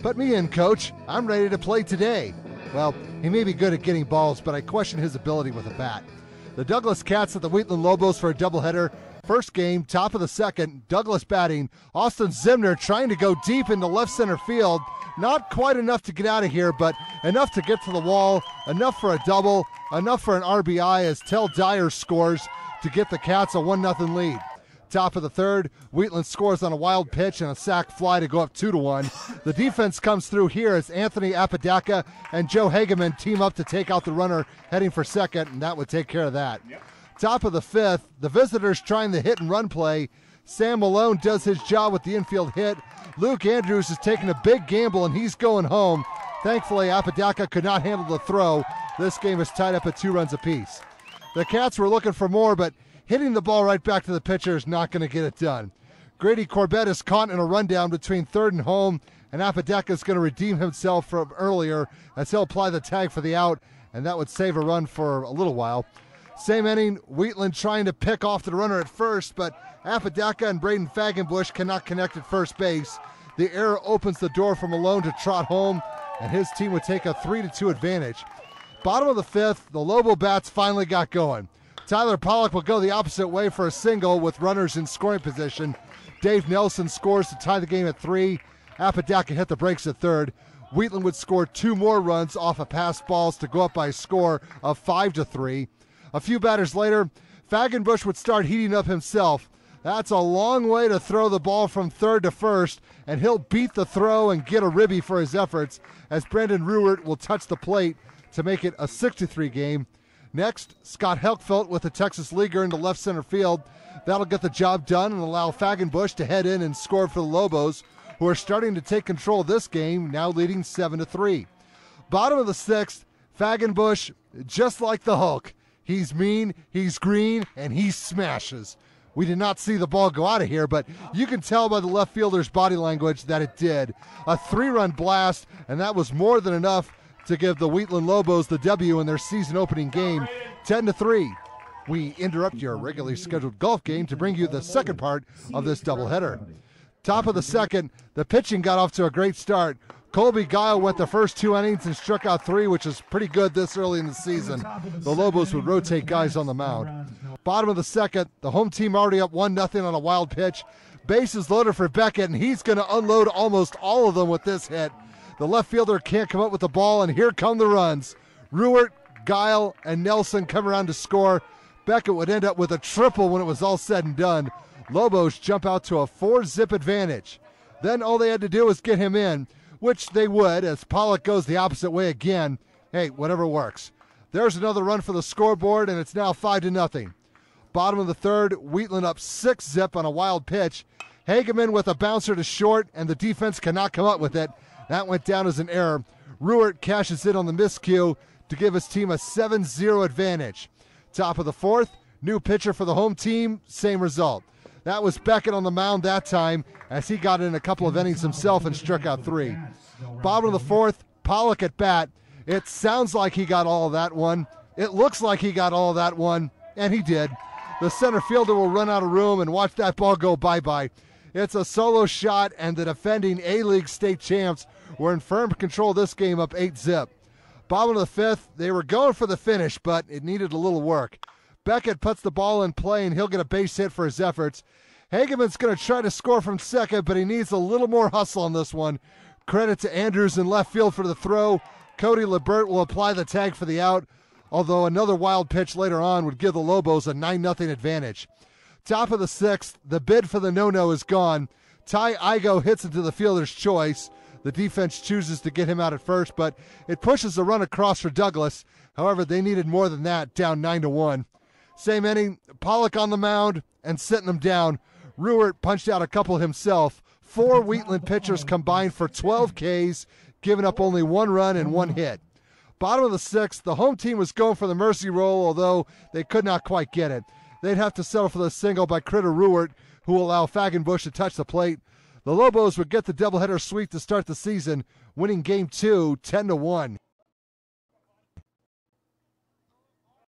Put me in, Coach. I'm ready to play today. Well, he may be good at getting balls, but I question his ability with a bat. The Douglas Cats at the Wheatland Lobos for a doubleheader. First game, top of the second, Douglas batting. Austin Zimner trying to go deep into left center field. Not quite enough to get out of here, but enough to get to the wall, enough for a double, enough for an RBI as Tell Dyer scores to get the Cats a 1-0 lead. Top of the third, Wheatland scores on a wild pitch and a sac fly to go up 2-1. The defense comes through here as Anthony Apodaca and Joe Hageman team up to take out the runner heading for second, and that would take care of that. Yep. Top of the fifth, the visitors trying the hit and run play. Sam Malone does his job with the infield hit. Luke Andrews is taking a big gamble and he's going home. Thankfully, Apodaca could not handle the throw. This game is tied up at 2 runs apiece. The Cats were looking for more, but hitting the ball right back to the pitcher is not going to get it done. Grady Corbett is caught in a rundown between third and home, and Apodaca is going to redeem himself from earlier as he'll apply the tag for the out, and that would save a run for a little while. Same inning, Wheatland trying to pick off the runner at first, but Apodaca and Braden Fagenbush cannot connect at first base. The error opens the door for Malone to trot home, and his team would take a 3-2 advantage. Bottom of the fifth, the Lobo bats finally got going. Tyler Pollock will go the opposite way for a single with runners in scoring position. Dave Nelson scores to tie the game at 3. Apodaca hit the brakes at third. Wheatland would score 2 more runs off of passed balls to go up by a score of 5-3. A few batters later, Fagenbush would start heating up himself. That's a long way to throw the ball from third to first, and he'll beat the throw and get a ribby for his efforts as Brendan Ruwert will touch the plate to make it a 6-3 game. Next, Scott Helkfeldt with the Texas Leaguer into left center field. That'll get the job done and allow Fagenbush to head in and score for the Lobos, who are starting to take control of this game, now leading 7-3. Bottom of the sixth, Fagenbush, just like the Hulk. He's mean, he's green, and he smashes. We did not see the ball go out of here, but you can tell by the left fielder's body language that it did. A 3-run blast, and that was more than enough to give the Wheatland Lobos the W in their season opening game, 10-3. We interrupt your regularly scheduled golf game to bring you the second part of this doubleheader. Top of the second, the pitching got off to a great start. Colby Guile went the first 2 innings and struck out 3, which is pretty good this early in the season. The Lobos would rotate guys on the mound. Bottom of the second, the home team already up 1-0 on a wild pitch. Bases loaded for Beckett, and he's going to unload almost all of them with this hit. The left fielder can't come up with the ball, and here come the runs. Ruwert, Guile, and Nelson come around to score. Beckett would end up with a triple when it was all said and done. Lobos jump out to a 4-zip advantage. Then all they had to do was get him in, which they would as Pollock goes the opposite way again. Hey, whatever works. There's another run for the scoreboard, and it's now 5-0. Bottom of the third, Wheatland up 6-zip on a wild pitch. Hageman with a bouncer to short, and the defense cannot come up with it. That went down as an error. Ruwert cashes in on the miscue to give his team a 7-0 advantage. Top of the fourth, new pitcher for the home team, same result. That was Beckett on the mound that time as he got in a couple of innings himself and struck out 3. Bottom of the fourth, Pollock at bat. It sounds like he got all of that one. It looks like he got all of that one, and he did. The center fielder will run out of room and watch that ball go bye-bye. It's a solo shot, and the defending A-League state champs were in firm control of this game up 8-zip. Bottom of the fifth, they were going for the finish, but it needed a little work. Beckett puts the ball in play, and he'll get a base hit for his efforts. Hageman's going to try to score from second, but he needs a little more hustle on this one. Credit to Andrews in left field for the throw. Cody Lebert will apply the tag for the out, although another wild pitch later on would give the Lobos a 9-0 advantage. Top of the sixth, the bid for the no-no is gone. Ty Igo hits into the fielder's choice. The defense chooses to get him out at first, but it pushes a run across for Douglas. However, they needed more than that, down 9-1. Same inning, Pollock on the mound and sitting him down. Ruwert punched out a couple himself. 4 Wheatland pitchers combined for 12 Ks, giving up only 1 run and 1 hit. Bottom of the sixth, the home team was going for the mercy roll, although they could not quite get it. They'd have to settle for the single by Critter Ruwert, who will allow Fagenbush to touch the plate. The Lobos would get the doubleheader sweep to start the season, winning Game 2 10-1.